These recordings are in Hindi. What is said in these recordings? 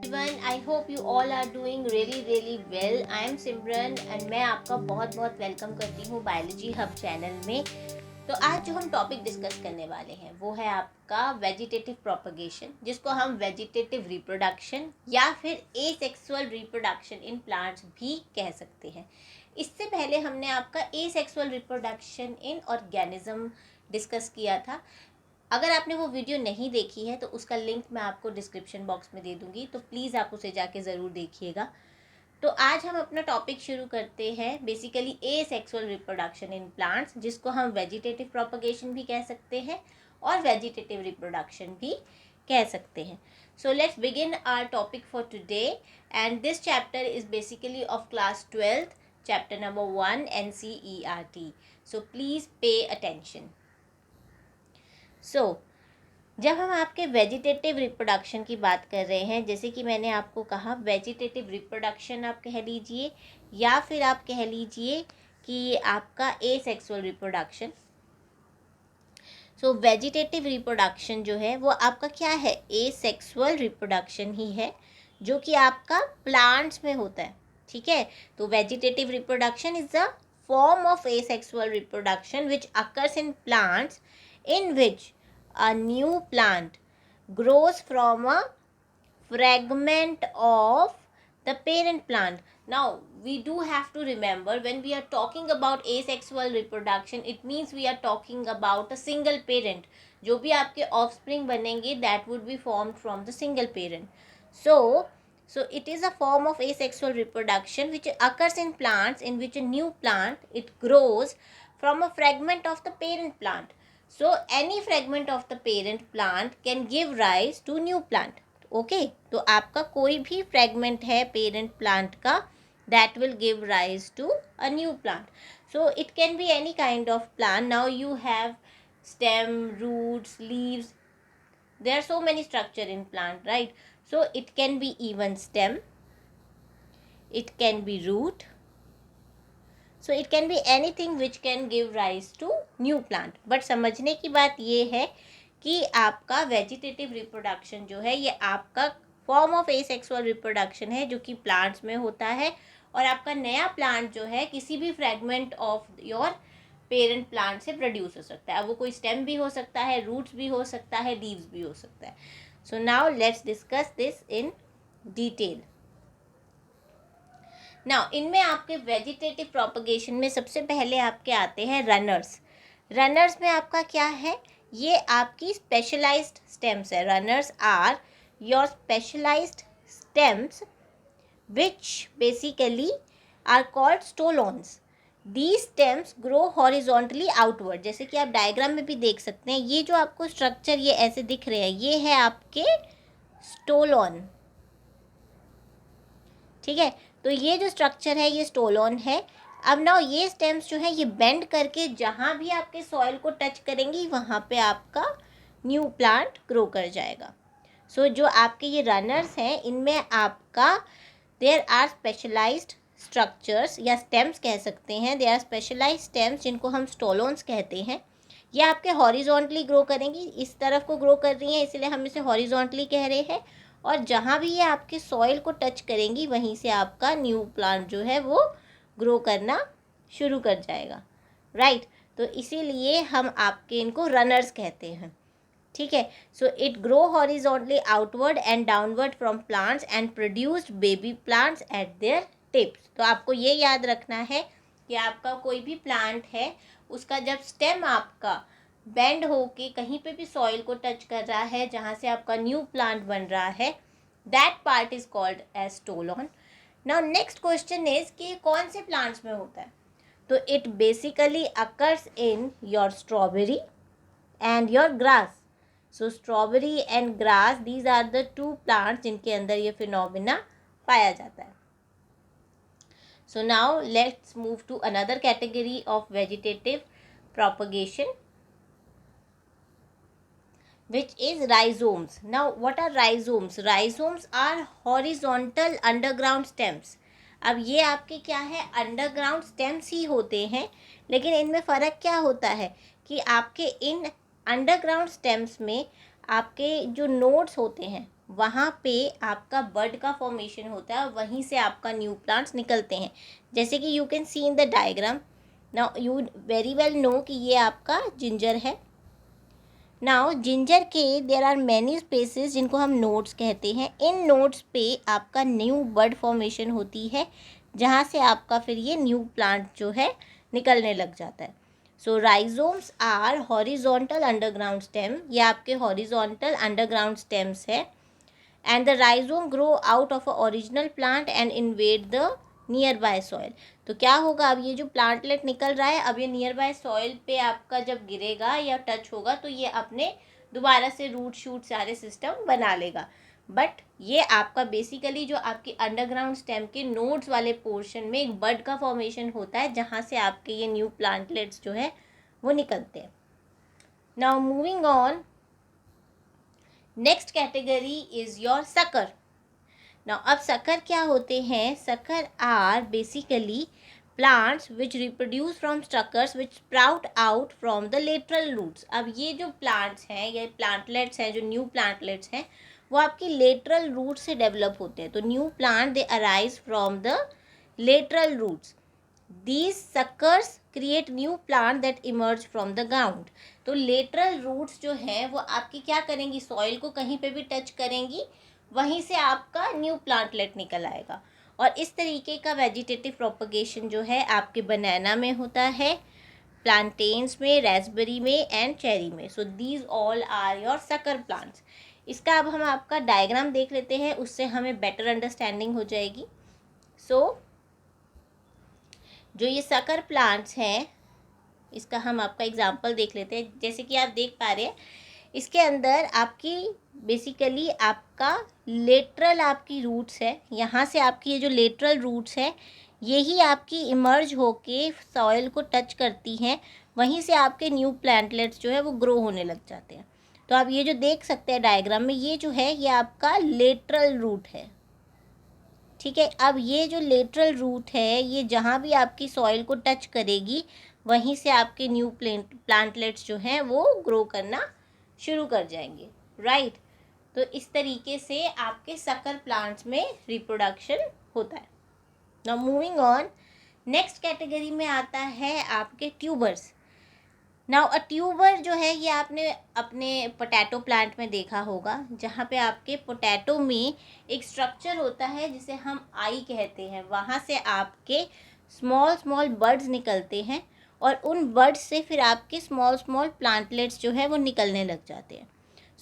everyone, I hope you all are doing really well. I am Simran and मैं आपका बहुत वेलकम करती हूँ बायोलॉजी हब चैनल में। तो आज जो हम टॉपिक डिस्कस करने वाले हैं वो है आपका वेजिटेटिव प्रोपगेशन, जिसको हम वेजिटेटिव रिप्रोडक्शन या फिर एसेक्सुअल रिप्रोडक्शन इन प्लांट्स भी कह सकते हैं। इससे पहले हमने आपका asexual reproduction in organism discuss किया था। अगर आपने वो वीडियो नहीं देखी है तो उसका लिंक मैं आपको डिस्क्रिप्शन बॉक्स में दे दूँगी, तो प्लीज़ आप उसे जाके ज़रूर देखिएगा। तो आज हम अपना टॉपिक शुरू करते हैं basically asexual reproduction in plants, जिसको हम वेजिटेटिव प्रोपगेशन भी कह सकते हैं और वेजिटेटिव रिप्रोडक्शन भी कह सकते हैं। So let's begin our topic for today and this chapter is basically of class 12th, chapter number 1 NCERT। So please pay attention. जब हम आपके वेजिटेटिव रिप्रोडक्शन की बात कर रहे हैं, जैसे कि मैंने आपको कहा वेजिटेटिव रिप्रोडक्शन आप कह लीजिए या फिर आप कह लीजिए कि आपका एसेक्सुअल रिप्रोडक्शन। वेजिटेटिव रिप्रोडक्शन जो है वो आपका क्या है, एसेक्सुअल रिप्रोडक्शन ही है, जो कि आपका प्लांट्स में होता है। ठीक है, तो vegetative reproduction is the form of asexual reproduction which occurs in plants in which a new plant grows from a fragment of the parent plant. Now we do have to remember, when we are talking about asexual reproduction, it means we are talking about a single parent. जो भी आपके offspring बनेंगे that would be formed from the single parent. So it is a form of asexual reproduction which occurs in plants in which a new plant it grows from a fragment of the parent plant. So any fragment of the parent plant can give rise to new plant. Okay, तो आपका कोई भी fragment है parent plant का that will give rise to a new plant. So it can be any kind of plant. Now you have stem, roots, leaves. There are so many structure in plant, right? So it can be even stem, it can be root. So it can be anything which can give rise to new plant. But समझने की बात ये है कि आपका वेजिटेटिव रिप्रोडक्शन जो है ये आपका फॉर्म ऑफ एसेक्सुअल रिप्रोडक्शन है, जो कि प्लांट्स में होता है, और आपका नया प्लांट जो है किसी भी fragment of your parent plant से प्रोड्यूस हो सकता है। अब वो कोई स्टेम भी हो सकता है, रूट्स भी हो सकता है, लीव्स भी हो सकता है। So now let's discuss this in detail. Now इनमें आपके वेजिटेटिव प्रोपगेशन में सबसे पहले आपके आते हैं रनर्स। रनर्स में आपका क्या है, ये आपकी स्पेशलाइज्ड स्टेम्स है। Runners are your specialized stems which basically are called stolons. These stems grow horizontally outward. जैसे कि आप डायग्राम में भी देख सकते हैं, ये जो आपको स्ट्रक्चर ये ऐसे दिख रहे हैं, ये है आपके स्टोलॉन। ठीक है, तो ये जो स्ट्रक्चर है ये स्टोलॉन है। अब नाउ ये स्टेम्स जो है ये बेंड करके जहाँ भी आपके सॉइल को टच करेंगी वहाँ पे आपका न्यू प्लांट ग्रो कर जाएगा। सो जो आपके ये रनर्स हैं इनमें आपका देयर आर स्पेशलाइज्ड स्ट्रक्चर्स या स्टेम्स कह सकते हैं। दे आर स्पेशलाइज्ड स्टेम्स जिनको हम स्टोलॉन्स कहते हैं। ये आपके हॉरिजॉन्टली ग्रो करेंगी, इस तरफ को ग्रो कर रही हैं इसलिए हम इसे हॉरिजॉन्टली कह रहे हैं, और जहाँ भी ये आपके सॉइल को टच करेंगी वहीं से आपका न्यू प्लांट जो है वो ग्रो करना शुरू कर जाएगा, राइट। तो इसीलिए हम आपके इनको रनर्स कहते हैं। ठीक है, so it grow horizontally outward and downward from plants and produced baby plants eight there tips. तो आपको ये याद रखना है कि आपका कोई भी प्लांट है उसका जब स्टेम आपका बेंड होके कहीं पे भी सॉइल को टच कर रहा है जहाँ से आपका न्यू प्लांट बन रहा है, that part is called as stolon. Now next question is कि कौन से प्लांट्स में होता है, तो it basically occurs in your strawberry and your grass. So strawberry and grass, these are the two plants जिनके अंदर ये फिनोमिना पाया जाता है। So now let's move to another category of vegetative propagation, which is rhizomes. Now what are rhizomes? Rhizomes are horizontal underground stems. अब ये आपके क्या है, अंडरग्राउंड स्टेम्स ही होते हैं, लेकिन इनमें फ़र्क क्या होता है कि आपके इन अंडरग्राउंड स्टेम्स में आपके जो नोड्स होते हैं वहाँ पे आपका बड का फॉर्मेशन होता है, वहीं से आपका न्यू प्लांट्स निकलते हैं। जैसे कि you can see in the diagram. Now you very well know कि ये आपका जिंजर है। नाउ जिंजर के देयर आर मैनी स्पेसेस जिनको हम नोड्स कहते हैं। इन नोड्स पे आपका न्यू बड फॉर्मेशन होती है, जहाँ से आपका फिर ये न्यू प्लांट जो है निकलने लग जाता है। So rhizomes are horizontal underground stem, ये आपके हॉरिजॉन्टल अंडरग्राउंड स्टेम्स है। And the rhizome grow out of a original plant and invade the nearby soil. तो क्या होगा, अब ये जो प्लांटलेट निकल रहा है, अब ये नियर बाय सॉइल पे आपका जब गिरेगा या टच होगा तो ये अपने दोबारा से रूट शूट सारे सिस्टम बना लेगा। बट ये आपका बेसिकली जो आपकी अंडरग्राउंड स्टेम के नोड्स वाले पोर्शन में एक बड का फॉर्मेशन होता है, जहाँ से आपके ये न्यू प्लांटलेट्स जो है वो निकलते हैं। Now moving on, next category is your sucker. Now अब सकर क्या होते हैं? Sucker are basically plants which reproduce from suckers which sprout out from the lateral roots. अब ये जो प्लांट्स हैं, ये प्लांटलेट्स हैं, जो न्यू प्लांटलेट्स हैं, वो आपकी लेटरल रूट से डेवलप होते हैं। तो new plant they arise from the lateral roots. These suckers create new plant that emerge from the ground। तो लेटरल रूट्स जो हैं वो आपकी क्या करेंगी, सॉइल को कहीं पे भी टच करेंगी, वहीं से आपका न्यू प्लांटलेट निकल आएगा। और इस तरीके का वेजिटेटिव प्रोपगेशन जो है आपके बनाना में होता है, प्लांटेन्स में, रेस्पबेरी में एंड चेरी में। So these all are your sucker plants. इसका अब हम आपका डायग्राम देख लेते हैं, उससे हमें बेटर अंडरस्टैंडिंग हो जाएगी। सो जो ये सकर प्लांट्स हैं, इसका हम आपका एग्जांपल देख लेते हैं। जैसे कि आप देख पा रहे हैं, इसके अंदर आपकी बेसिकली आपका लेटरल आपकी रूट्स है। यहाँ से आपकी ये जो लेटरल रूट्स है, यही आपकी इमर्ज होके सॉइल को टच करती हैं, वहीं से आपके न्यू प्लांटलेट्स जो है वो ग्रो होने लग जाते हैं। तो आप ये जो देख सकते हैं डायग्राम में, ये जो है ये आपका लेटरल रूट है, ठीक है। अब ये जो लेटरल रूट है, ये जहाँ भी आपकी सॉइल को टच करेगी, वहीं से आपके न्यू प्लांटलेट्स जो हैं वो ग्रो करना शुरू कर जाएंगे, राइट। तो इस तरीके से आपके सकर प्लांट्स में रिप्रोडक्शन होता है। Now moving on, next category में आता है आपके ट्यूबर्स। नाउ अ ट्यूबर जो है, ये आपने अपने पोटैटो प्लांट में देखा होगा, जहाँ पे आपके पोटैटो में एक स्ट्रक्चर होता है जिसे हम आई कहते हैं। वहाँ से आपके स्मॉल स्मॉल बर्ड्स निकलते हैं और उन बर्ड्स से फिर आपके स्मॉल स्मॉल प्लांटलेट्स जो है वो निकलने लग जाते हैं।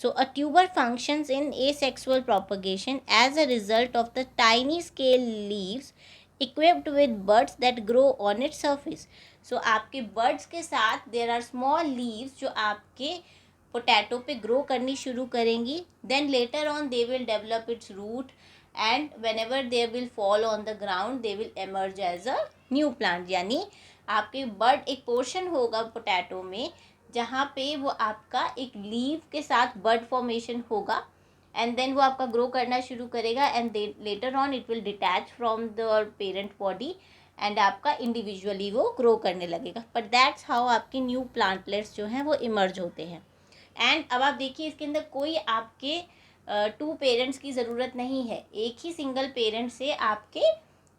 So a tuber functions in asexual propagation as a result of the tiny scale leaves equipped with buds that grow on its surface। सो आपके बर्ड्स के साथ देर आर स्मॉल लीव्स जो आपके पोटैटो पे ग्रो करनी शुरू करेंगी। Then later on they will develop its root and whenever they will fall on the ground they will emerge as a new plant. यानी आपके बर्ड एक पोर्शन होगा पोटैटो में, जहाँ पे वो आपका एक लीव के साथ बर्ड फॉर्मेशन होगा, एंड देन वो आपका ग्रो करना शुरू करेगा and later on it will detach from the parent body and आपका इंडिविजुअली वो ग्रो करने लगेगा। बट दैट्स हाउ आपके न्यू प्लांटलेट्स जो हैं वो इमर्ज होते हैं। एंड अब आप देखिए, इसके अंदर कोई आपके 2 पेरेंट्स की ज़रूरत नहीं है, एक ही सिंगल पेरेंट से आपके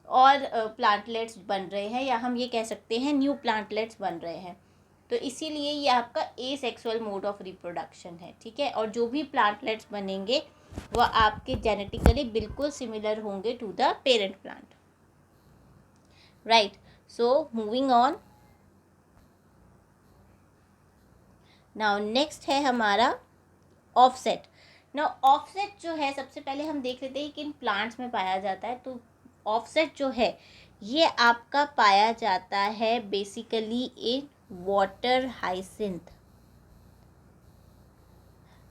और प्लांटलेट्स बन रहे हैं, या हम ये कह सकते हैं न्यू प्लांटलेट्स बन रहे हैं। तो इसीलिए ये आपका एसेक्सुअल मोड ऑफ रिप्रोडक्शन है, ठीक है। और जो भी प्लांटलेट्स बनेंगे वो आपके जेनेटिकली बिल्कुल सिमिलर होंगे to the parent plant, right. So moving on, now next है हमारा ऑफसेट। नाउ ऑफसेट जो है, सबसे पहले हम देख लेते हैं कि इन प्लांट्स में पाया जाता है। तो ऑफसेट जो है ये आपका पाया जाता है basically in water hyacinth.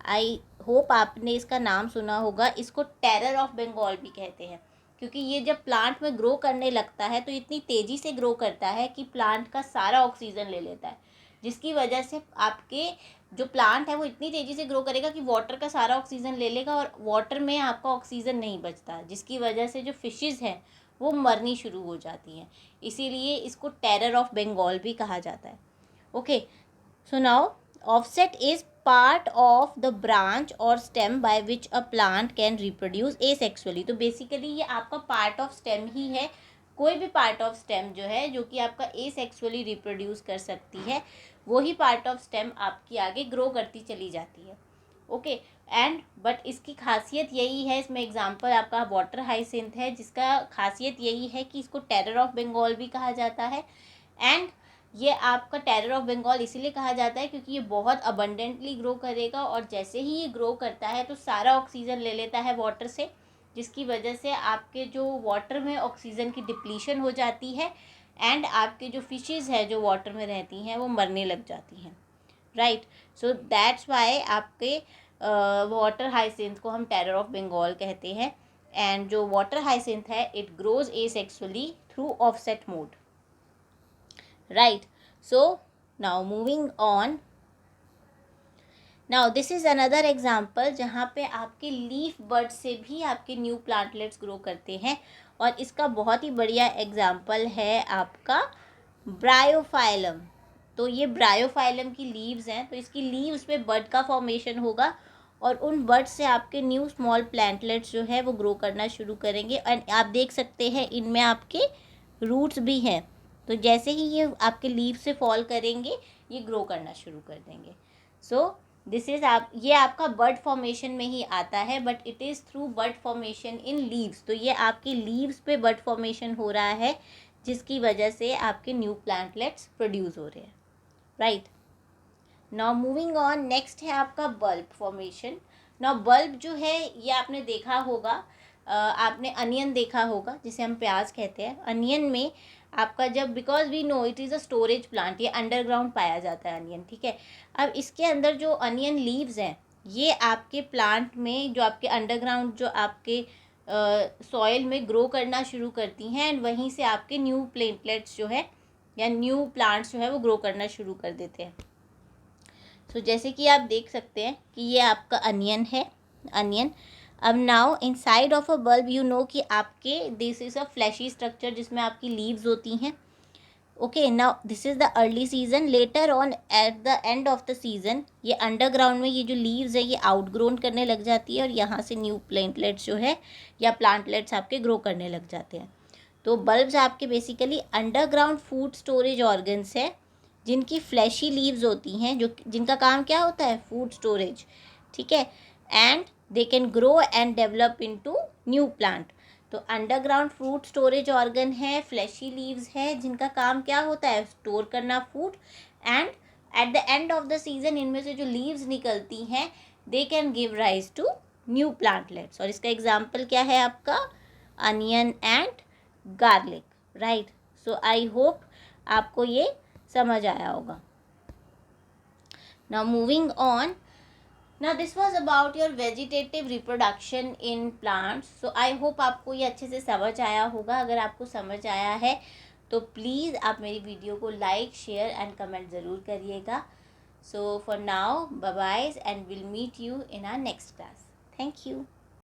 I hope आपने इसका नाम सुना होगा। इसको टेरर ऑफ बंगाल भी कहते हैं, क्योंकि ये जब प्लांट में ग्रो करने लगता है तो इतनी तेज़ी से ग्रो करता है कि प्लांट का सारा ऑक्सीजन ले लेता है, जिसकी वजह से आपके जो प्लांट है वो इतनी तेज़ी से ग्रो करेगा कि वाटर का सारा ऑक्सीजन ले लेगा और वाटर में आपका ऑक्सीजन नहीं बचता, जिसकी वजह से जो फिशेज़ हैं वो मरनी शुरू हो जाती हैं। इसीलिए इसको टेरर ऑफ बंगाल भी कहा जाता है। Okay, so now offset is part of the branch और stem by which a plant can reproduce asexually. तो बेसिकली ये आपका पार्ट ऑफ स्टेम ही है, कोई भी पार्ट ऑफ स्टेम जो है जो कि आपका एसेक्सुअली रिप्रोड्यूस कर सकती है, वही पार्ट ऑफ स्टेम आपकी आगे ग्रो करती चली जाती है। ओके एंड बट इसकी खासियत यही है, इसमें एग्जांपल आपका वाटर हाइसिंथ है, जिसका खासियत यही है कि इसको टेरर ऑफ बंगाल भी कहा जाता है। एंड ये आपका टेरर ऑफ बंगाल इसीलिए कहा जाता है क्योंकि ये बहुत अबंडेंटली ग्रो करेगा, और जैसे ही ये ग्रो करता है तो सारा ऑक्सीजन ले लेता है वाटर से, जिसकी वजह से आपके जो वाटर में ऑक्सीजन की डिप्लीशन हो जाती है एंड आपके जो फिशेज़ है जो वाटर में रहती हैं वो मरने लग जाती हैं, राइट। सो दैट्स वाई आपके वाटर हाइसिंथ को हम टेरर ऑफ बंगाल कहते हैं। एंड जो वाटर हाइसिंथ है it grows asexually through offset mode, right. So now moving on, now this is another example जहाँ पे आपके लीफ बर्ड से भी आपके न्यू प्लांटलेट्स ग्रो करते हैं, और इसका बहुत ही बढ़िया एग्जाम्पल है आपका ब्रायोफाइलम। तो ये ब्रायोफाइलम की लीव्स हैं, तो इसकी लीव्स पे बर्ड का फॉर्मेशन होगा, और उन बर्ड से आपके न्यू स्मॉल प्लांटलेट्स जो है वो ग्रो करना शुरू करेंगे। एंड आप देख सकते हैं इनमें आपके रूट्स भी हैं, तो जैसे ही ये आपके लीव से फॉल करेंगे ये ग्रो करना शुरू कर देंगे। सो दिस इज ये आपका बर्ड फॉर्मेशन में ही आता है, but it is through bud formation in leaves. तो ये आपके लीव्स पे बर्ड फॉर्मेशन हो रहा है, जिसकी वजह से आपके न्यू प्लांटलेट्स प्रोड्यूस हो रहे हैं, right. Now moving on, next है आपका बल्ब फॉर्मेशन। नाउ बल्ब जो है ये आपने देखा होगा, आपने अनियन देखा होगा जिसे हम प्याज कहते हैं। अनियन में आपका जब, because we know it is a storage plant, ये अंडरग्राउंड पाया जाता है अनियन, ठीक है। अब इसके अंदर जो अनियन लीव्स हैं ये आपके प्लांट में जो आपके अंडरग्राउंड जो आपके सॉइल में ग्रो करना शुरू करती हैं, एंड वहीं से आपके न्यू प्लेटलेट्स जो है या न्यू प्लांट्स जो है वो ग्रो करना शुरू कर देते हैं। सो जैसे कि आप देख सकते हैं कि ये आपका अनियन है, अनियन। अब now inside of a bulb you know कि आपके this is a fleshy structure जिसमें आपकी लीव्स होती हैं। Okay, now this is the early season, later on at the end of the season ये अंडरग्राउंड में ये जो लीव्स है ये आउटग्रोन करने लग जाती है, और यहाँ से न्यू प्लांटलेट्स जो है या प्लांटलेट्स आपके ग्रो करने लग जाते हैं। तो बल्ब्स आपके basically underground food storage organs है, जिनकी फ्लैशी लीव्स होती हैं, जो जिनका काम क्या होता है, फूड स्टोरेज, ठीक है। And they can grow and develop into new plant. तो अंडरग्राउंड फ्रूट स्टोरेज ऑर्गन है, फ्लैशी लीव्स है, जिनका काम क्या होता है, स्टोर करना food. And at the end of the season इनमें से जो लीव्स निकलती हैं they can give rise to new plantlets, और इसका एग्जाम्पल क्या है आपका onion and garlic, right. So I hope आपको ये समझ आया होगा। Now moving on, now this was about your vegetative reproduction in plants, so I hope आपको ये अच्छे से समझ आया होगा। अगर आपको समझ आया है तो प्लीज़ आप मेरी वीडियो को लाइक, शेयर एंड कमेंट ज़रूर करिएगा। So for now bye bye and will meet you in our next class. Thank you.